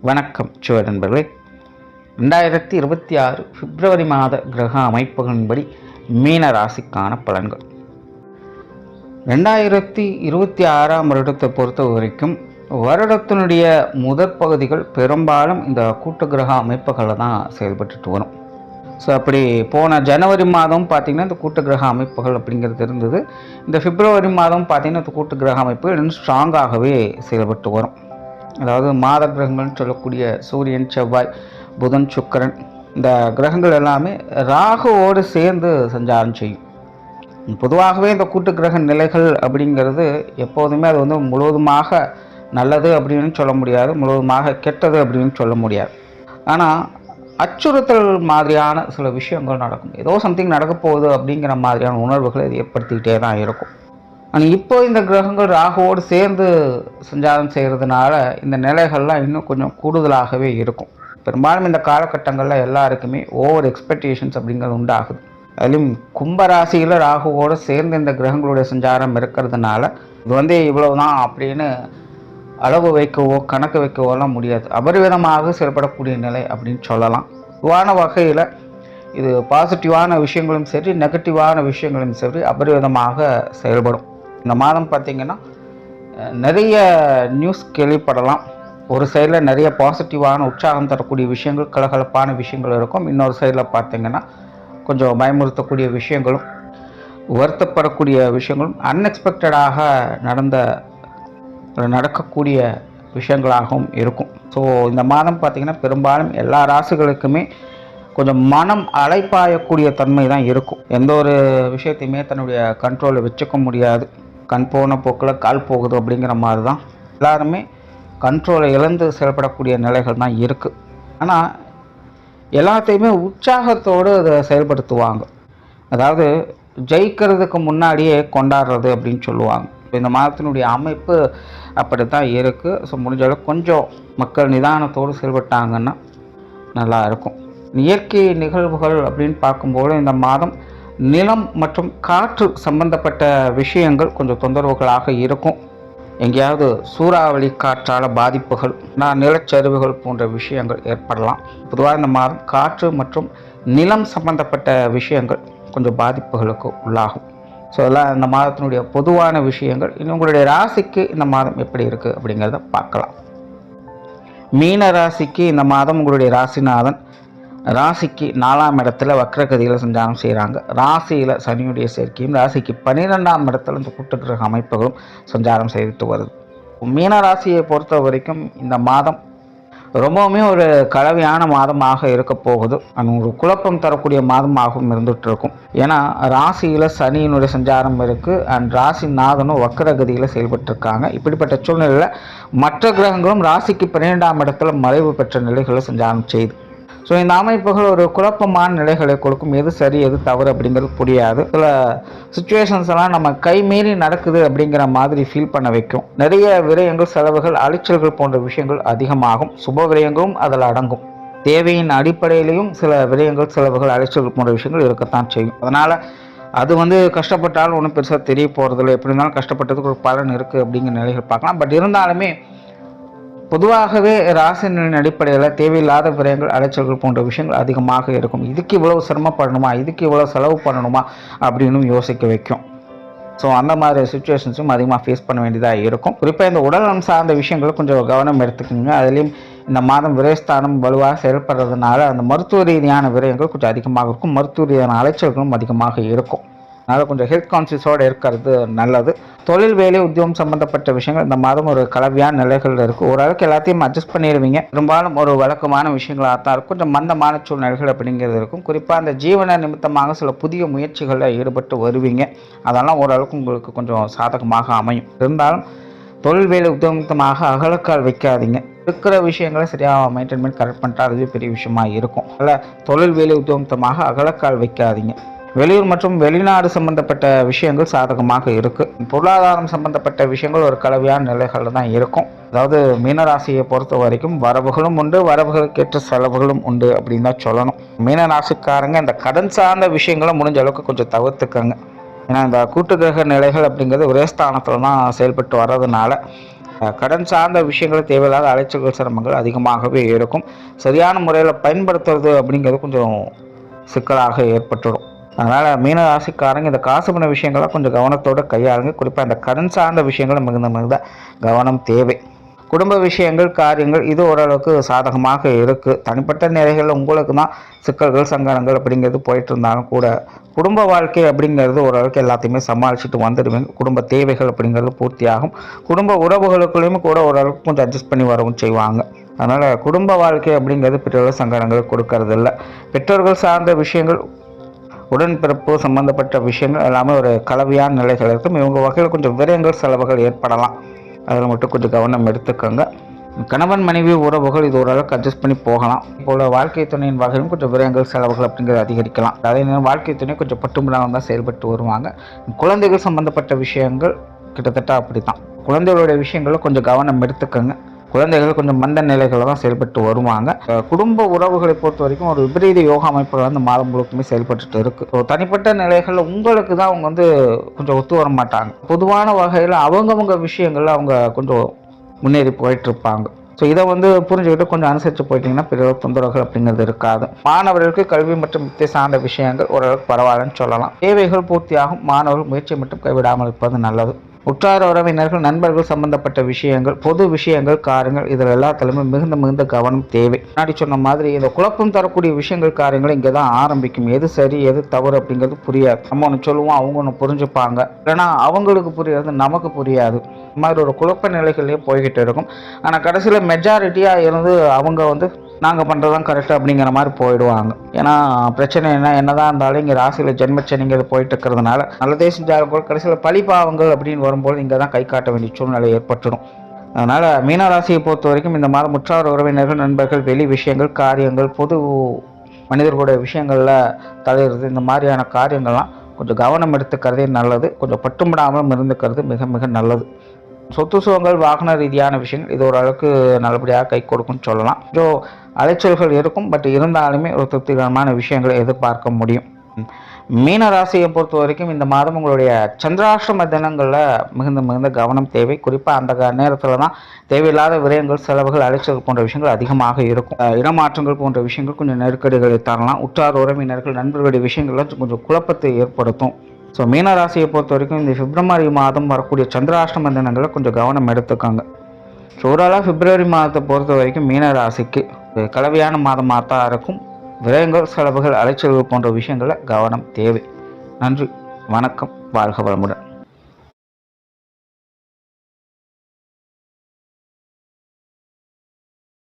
வணக்கம் சுவர் நண்பர்களே. 2026 பிப்ரவரி மாத கிரக அமைப்புகளின்படி மீன ராசிக்கான பலன்கள். 2026ஆம் வருடத்தை பொறுத்த வரைக்கும் வருடத்தினுடைய முதற் பகுதிகள் பெரும்பாலும் இந்த கூட்டு கிரக அமைப்புகளில் தான் செயல்பட்டுட்டு வரும். ஸோ அப்படி போன ஜனவரி மாதம் பார்த்திங்கன்னா இந்த கூட்டு கிரக அமைப்புகள் அப்படிங்கிறது இருந்தது. இந்த பிப்ரவரி மாதம் பார்த்திங்கன்னா இந்த கூட்டு கிரக அமைப்புகள் இன்னும் ஸ்ட்ராங்காகவே செயல்பட்டு வரும். அதாவது மாத கிரகங்கள்னு சொல்லக்கூடிய சூரியன், செவ்வாய், புதன், சுக்கிரன் இந்த கிரகங்கள் எல்லாமே ராகுவோடு சேர்ந்து சஞ்சாரம் செய்யும். பொதுவாகவே இந்த கூட்டு கிரக நிலைகள் அப்படிங்கிறது எப்போதுமே அது வந்து முழுவதுமாக நல்லது அப்படின்னு சொல்ல முடியாது, முழுவதுமாக கெட்டது அப்படின்னு சொல்ல முடியாது. ஆனால் அச்சுறுத்தல் மாதிரியான சில விஷயங்கள் நடக்கும். ஏதோ சம்திங் நடக்க போகுது அப்படிங்கிற மாதிரியான உணர்வுகளை இது ஏற்படுத்திக்கிட்டே தான் இருக்கும். ஆனால் இப்போ இந்த கிரகங்கள் ராகுவோடு சேர்ந்து சஞ்சாரம் செய்கிறதுனால இந்த நிலைகள்லாம் இன்னும் கொஞ்சம் கூடுதலாகவே இருக்கும். பெரும்பாலும் இந்த காலகட்டங்களில் எல்லாருக்குமே ஓவர் எக்ஸ்பெக்டேஷன்ஸ் அப்படிங்கிறது உண்டாகுது. அதுலேயும் கும்பராசியில் ராகுவோடு சேர்ந்து இந்த கிரகங்களுடைய சஞ்சாரம் இருக்கிறதுனால இது வந்து இவ்வளவு தான் அப்படின்னு அளவு வைக்கவோ கணக்கு வைக்கவோலாம் முடியாது. அபரிவிதமாக செயல்படக்கூடிய நிலை அப்படின்னு சொல்லலாம். பொதுவான வகையில் இது பாசிட்டிவான விஷயங்களும் சரி, நெகட்டிவான விஷயங்களும் சரி அபரிவிதமாக செயல்படும். இந்த மாதம் பார்த்திங்கன்னா நிறைய நியூஸ் கேள்விப்படலாம். ஒரு சைடில் நிறைய பாசிட்டிவான உற்சாகம் தரக்கூடிய விஷயங்கள், கலகலப்பான விஷயங்கள் இருக்கும். இன்னொரு சைடில் பார்த்திங்கன்னா கொஞ்சம் பயமுறுத்தக்கூடிய விஷயங்களும், வருத்தப்படக்கூடிய விஷயங்களும், அன்எக்ஸ்பெக்டடாக நடக்கக்கூடிய விஷயங்களாகவும் இருக்கும். ஸோ இந்த மாதம் பார்த்திங்கன்னா பெரும்பாலும் எல்லா ராசிகளுக்குமே கொஞ்சம் மனம் அலைப்பாயக்கூடிய தன்மை தான் இருக்கும். எந்த ஒரு விஷயத்தையுமே தன்னுடைய கண்ட்ரோலில் வச்சுக்க முடியாது. கண் போன போக்கில் கால் போகுது அப்படிங்கிற மாதிரி தான் எல்லாருமே கண்ட்ரோலை இழந்து செயல்படக்கூடிய நிலைகள் தான் இருக்குது. ஆனால் எல்லாத்தையுமே உற்சாகத்தோடு அதை செயல்படுத்துவாங்க. அதாவது ஜெயிக்கிறதுக்கு முன்னாடியே கொண்டாடுறது அப்படின்னு சொல்லுவாங்க. இந்த மாதத்தினுடைய அமைப்பு அப்படி தான் இருக்குது. ஸோ முடிஞ்ச அளவுக்கு கொஞ்சம் மக்கள் நிதானத்தோடு செயல்பட்டாங்கன்னா நல்லா இருக்கும். இயற்கை நிகழ்வுகள் அப்படின்னு பார்க்கும்போது இந்த மாதம் நிலம் மற்றும் காற்று சம்பந்தப்பட்ட விஷயங்கள் கொஞ்சம் தொந்தரவுகளாக இருக்கும். எங்கேயாவது சூறாவளி காற்றால் பாதிப்புகள், நிலச்சரிவுகள் போன்ற விஷயங்கள் ஏற்படலாம். பொதுவாக இந்த மாதம் காற்று மற்றும் நிலம் சம்பந்தப்பட்ட விஷயங்கள் கொஞ்சம் பாதிப்புகளுக்கு உள்ளாகும். ஸோ அதெல்லாம் இந்த மாதத்தினுடைய பொதுவான விஷயங்கள். இன்னும் உங்களுடைய ராசிக்கு இந்த மாதம் எப்படி இருக்குது அப்படிங்கிறத பார்க்கலாம். மீன ராசிக்கு இந்த மாதம் உங்களுடைய ராசிநாதன் ராசிக்கு 4ஆம் இடத்துல வக்ரகதியில் சஞ்சாரம் செய்கிறாங்க. ராசியில் சனியுடைய சேர்க்கையும், ராசிக்கு 12ஆம் இடத்துல இந்த கூட்டு கிரக அமைப்புகளும் சஞ்சாரம் செய்துட்டு வருது. மீன ராசியை பொறுத்த வரைக்கும் இந்த மாதம் ரொம்பவுமே ஒரு கலவையான மாதமாக இருக்க போகுது. ஒரு குழப்பம் தரக்கூடிய மாதமாகவும் இருந்துகிட்டு இருக்கும். ஏன்னா ராசியில் சனியினுடைய சஞ்சாரம் இருக்குது அண்ட் ராசிநாதனும் வக்ரகதியில் செயல்பட்டுருக்காங்க. இப்படிப்பட்ட சூழ்நிலையில் மற்ற கிரகங்களும் ராசிக்கு 12ஆம் இடத்துல மறைவு பெற்ற நிலைகளை சஞ்சாரம் செய்யுது. ஸோ இந்த அமைப்புகள் ஒரு குழப்பமான நிலைகளை கொடுக்கும். எது சரி எது தவறு அப்படிங்கிறது புரியாது. சில சுச்சுவேஷன்ஸ் எல்லாம் நம்ம கை மீறி நடக்குது அப்படிங்கிற மாதிரி ஃபீல் பண்ண வைக்கும். நிறைய விரயங்கள், செலவுகள், அலைச்சல்கள் போன்ற விஷயங்கள் அதிகமாகும். சுப விரயங்களும் அதில் அடங்கும். தேவையின் அடிப்படையிலையும் சில விரயங்கள், செலவுகள், அலைச்சல்கள் போன்ற விஷயங்கள் இருக்கத்தான் செய்யும். அதனால் அது வந்து கஷ்டப்பட்டாலும் ஒன்றும் பெருசாக தெரிய போகிறதில்ல. எப்படி இருந்தாலும் கஷ்டப்பட்டதுக்கு ஒரு பலன் இருக்குது அப்படிங்கிற நிலைகள் பார்க்கலாம். பட் இருந்தாலுமே பொதுவாகவே ராசினின் அடிப்படையில் தேவையில்லாத விரயங்கள், அலைச்சல்கள் போன்ற விஷயங்கள் அதிகமாக இருக்கும். இதுக்கு இவ்வளவு சிரமப்படணுமா, இதுக்கு இவ்வளோ செலவு பண்ணணுமா அப்படின்னு யோசிக்க வைக்கும். ஸோ அந்த மாதிரி சுச்சுவேஷன்ஸும் அதிகமாக ஃபேஸ் பண்ண வேண்டியதாக இருக்கும். குறிப்பாக இந்த உடல்நலம் சார்ந்த விஷயங்கள் கொஞ்சம் கவனம் எடுத்துக்கோங்க. அதுலேயும் இந்த மாதம் விரயஸ்தானம் வலுவாக செயல்படுறதுனால அந்த மருத்துவ ரீதியான விரயங்கள் கொஞ்சம் அதிகமாக இருக்கும். மருத்துவ ரீதியான அலைச்சல்களும் அதிகமாக இருக்கும். அதனால் கொஞ்சம் ஹெல்த் கான்சியஸோடு இருக்கிறது நல்லது. தொழில், வேலை, உத்தியோகம் சம்மந்தப்பட்ட விஷயங்கள் இந்த மாதம் ஒரு கலவையான நிலைகள் இருக்குது. ஓரளவுக்கு எல்லாத்தையும் அட்ஜஸ்ட் பண்ணிடுவீங்க. பெரும்பாலும் ஒரு வழக்கமான விஷயங்களாக தான் இருக்கும். கொஞ்சம் மந்தமான சூழ்நிலைகள் அப்படிங்கிறது இருக்கும். குறிப்பாக அந்த ஜீவன நிமித்தமாக சில புதிய முயற்சிகளில் ஈடுபட்டு வருவீங்க. அதெல்லாம் ஓரளவுக்கு உங்களுக்கு கொஞ்சம் சாதகமாக அமையும். இருந்தாலும் தொழில், வேலை, உத்தியோகமாக அகலக்கால் வைக்காதீங்க. இருக்கிற விஷயங்களை சரியாக மெயின்டைன் பண்ணி கரெக்ட் பண்ணிட்டா அதுவே பெரிய விஷயமா இருக்கும். அதில் தொழில், வேலை, உத்தியோகமாக அகலக்கால் வைக்காதீங்க. வெளியூர் மற்றும் வெளிநாடு சம்பந்தப்பட்ட விஷயங்கள் சாதகமாக இருக்குது. பொருளாதாரம் சம்பந்தப்பட்ட விஷயங்கள் ஒரு கலவையான நிலைகளில் தான் இருக்கும். அதாவது மீனராசியை பொறுத்த வரைக்கும் வரவுகளும் உண்டு, வரவுகளுக்கேற்ற செலவுகளும் உண்டு அப்படின்னு தான் சொல்லணும். மீனராசிக்காரங்க இந்த கடன் சார்ந்த விஷயங்களை முடிஞ்ச அளவுக்கு கொஞ்சம் தவிர்த்துக்கங்க. ஏன்னா இந்த கூட்டு கிரக நிலைகள் அப்படிங்கிறது ஒரே ஸ்தானத்தில் தான் செயல்பட்டு வர்றதுனால கடன் சார்ந்த விஷயங்கள் தேவையில்லாத அலைச்சல்கள் சிரமங்கள் அதிகமாகவே இருக்கும். சரியான முறையில் பயன்படுத்துறது அப்படிங்கிறது கொஞ்சம் சிக்கலாக ஏற்பட்டுடும். அதனால் மீன ராசிக்காரங்க இந்த காசு பண்ண விஷயங்கள்லாம் கொஞ்சம் கவனத்தோடு கையாளுங்க. குறிப்பாக இந்த கடன் சார்ந்த விஷயங்கள் மிகுந்த கவனம் தேவை. குடும்ப விஷயங்கள் காரியங்கள் இது ஓரளவுக்கு சாதகமாக இருக்குது. தனிப்பட்ட நிலைகளில் உங்களுக்கு தான் சிக்கல்கள் சங்கடங்கள் அப்படிங்கிறது போயிட்டு இருந்தாலும் கூட குடும்ப வாழ்க்கை அப்படிங்கிறது ஓரளவுக்கு எல்லாத்தையுமே சமாளிச்சுட்டு வந்துடுவீங்க. குடும்ப தேவைகள் அப்படிங்கிறது பூர்த்தியாகும். குடும்ப உறவுகளுக்குள்ளேயுமே கூட ஓரளவுக்கு கொஞ்சம் அட்ஜஸ்ட் பண்ணி வரவும் செய்வாங்க. அதனால் குடும்ப வாழ்க்கை அப்படிங்கிறது பெரிய சங்கடங்கள் கொடுக்கறது இல்லை. பெற்றோர்கள் சார்ந்த விஷயங்கள் உடன்பிறப்பு சம்பந்தப்பட்ட விஷயங்கள் எல்லாமே ஒரு கலவையான நிலைகள் இருக்கும். இவங்க வகையில் கொஞ்சம் விரயங்கள் செலவுகள் ஏற்படலாம். அதில் மட்டும் கொஞ்சம் கவனம் எடுத்துக்கோங்க. கணவன் மனைவி உறவுகள் இது ஓரளவுக்கு அட்ஜஸ்ட் பண்ணி போகலாம். இப்போது வாழ்க்கை துணையின் வகையிலும் கொஞ்சம் விரயங்கள் செலவுகள் அப்படிங்கிறது அதிகரிக்கலாம். அதே நேரம் வாழ்க்கை துணை கொஞ்சம் பட்டுமிடாமல் தான் செயல்பட்டு வருவாங்க. குழந்தைகள் சம்பந்தப்பட்ட விஷயங்கள் கிட்டத்தட்ட அப்படி தான். குழந்தைகளுடைய விஷயங்களும் கொஞ்சம் கவனம் எடுத்துக்கோங்க. குழந்தைகள் கொஞ்சம் மந்த நிலைகளில் தான் செயல்பட்டு வருவாங்க. குடும்ப உறவுகளை பொறுத்த வரைக்கும் ஒரு விபரீத யோகா அமைப்புகள் வந்து மாதம் முழுக்குமே செயல்பட்டு இருக்கு. ஸோ தனிப்பட்ட நிலைகளில் உங்களுக்கு தான் அவங்க வந்து கொஞ்சம் ஒத்து வர மாட்டாங்க. பொதுவான வகையில் அவங்கவுங்க விஷயங்கள்ல அவங்க கொஞ்சம் முன்னேறி போயிட்டு இருப்பாங்க. ஸோ இதை வந்து புரிஞ்சுக்கிட்டு கொஞ்சம் அனுசரித்து போயிட்டீங்கன்னா பெரிய தொந்தரவுகள் அப்படிங்கிறது இருக்காது. மாணவர்களுக்கு கல்வி மற்றும் வித்தை சார்ந்த விஷயங்கள் ஓரளவுக்கு பரவாயில்லன்னு சொல்லலாம். தேவைகள் பூர்த்தியாகும். மாணவர்கள் முயற்சி மட்டும் கைவிடாமல் இருப்பது நல்லது. உற்றார் உறவினர்கள் நண்பர்கள் சம்பந்தப்பட்ட விஷயங்கள் பொது விஷயங்கள் காரியங்கள் இதில் எல்லாத்துலையுமே மிகுந்த கவனம் தேவை. முன்னாடி சொன்ன மாதிரி இந்த குழப்பம் தரக்கூடிய விஷயங்கள் காரியங்கள் இங்கே தான் ஆரம்பிக்கும். எது சரி எது தவறு அப்படிங்கிறது புரியாது. நம்ம ஒன்று சொல்லுவோம், அவங்க ஒன்று புரிஞ்சுப்பாங்க. இல்லைனா அவங்களுக்கு புரியாது, நமக்கு புரியாது. இந்த மாதிரி ஒரு குழப்ப நிலைகள்லேயே போய்கிட்டு இருக்கும். ஆனால் கடைசியில் மெஜாரிட்டியாக இருந்து அவங்க வந்து நாங்கள் பண்ணுறது தான் கரெக்டு அப்படிங்கிற மாதிரி போயிடுவாங்க. ஏன்னா பிரச்சனை என்னதான் இருந்தாலும் இங்கே ராசியில் ஜென்மச்சனிங்கிறது போயிட்டு இருக்கிறதுனால நல்லதே செஞ்சாலும் கூட கடைசியில் பழி பாவங்கள் அப்படின்னு வரும்போது இங்கே தான் கை காட்ட வேண்டிய சூழ்நிலை ஏற்பட்டுடும். அதனால் மீனராசியை பொறுத்த வரைக்கும் இந்த மாதம் உற்றார் உறவினர்கள் நண்பர்கள் வெளி விஷயங்கள் காரியங்கள் பொது மனிதர்களுடைய விஷயங்களில் தலையிடுறது இந்த மாதிரியான காரியங்கள்லாம் கொஞ்சம் கவனம் எடுத்துக்கிறதே நல்லது. கொஞ்சம் பட்டுமிடாமல் இருந்துக்கிறது மிக நல்லது. சொத்து சுகங்கள் வாகன ரீதியான விஷயங்கள் இது ஓரளவுக்கு நல்லபடியாக கை கொடுக்கும்னு சொல்லலாம். அலைச்சல்கள் இருக்கும். பட் இருந்தாலுமே ஒரு திருப்திகரமான விஷயங்களை எதிர்பார்க்க முடியும். மீன ராசியை பொறுத்த வரைக்கும் இந்த மாதம் உங்களுடைய சந்திராஷ்டம தினங்களில் மிகுந்த கவனம் தேவை. குறிப்பாக அந்த நேரத்தில் தான் தேவையில்லாத விரயங்கள் செலவுகள் அலைச்சல் போன்ற விஷயங்கள் அதிகமாக இருக்கும். இடமாற்றங்கள் போன்ற விஷயங்கள் கொஞ்சம் நெருக்கடிகளை தரலாம். உற்றார் உறவினர்கள் நண்பர்களுடைய விஷயங்கள்லாம் கொஞ்சம் குழப்பத்தை ஏற்படுத்தும். ஸோ மீனராசியை பொறுத்த வரைக்கும் இந்த பிப்ரவரி மாதம் வரக்கூடிய சந்திராஷ்டம தினங்களில் கொஞ்சம் கவனம் எடுத்துக்காங்க. ஸோ ஓவராலாக பிப்ரவரி மாதத்தை பொறுத்த வரைக்கும் மீனராசிக்கு கலவையான மாதமாக தான் இருக்கும். விரயங்கள் செலவுகள் அலைச்சல்கள் போன்ற விஷயங்களில் கவனம் தேவை. நன்றி, வணக்கம், வாழ்க வளமுடன்.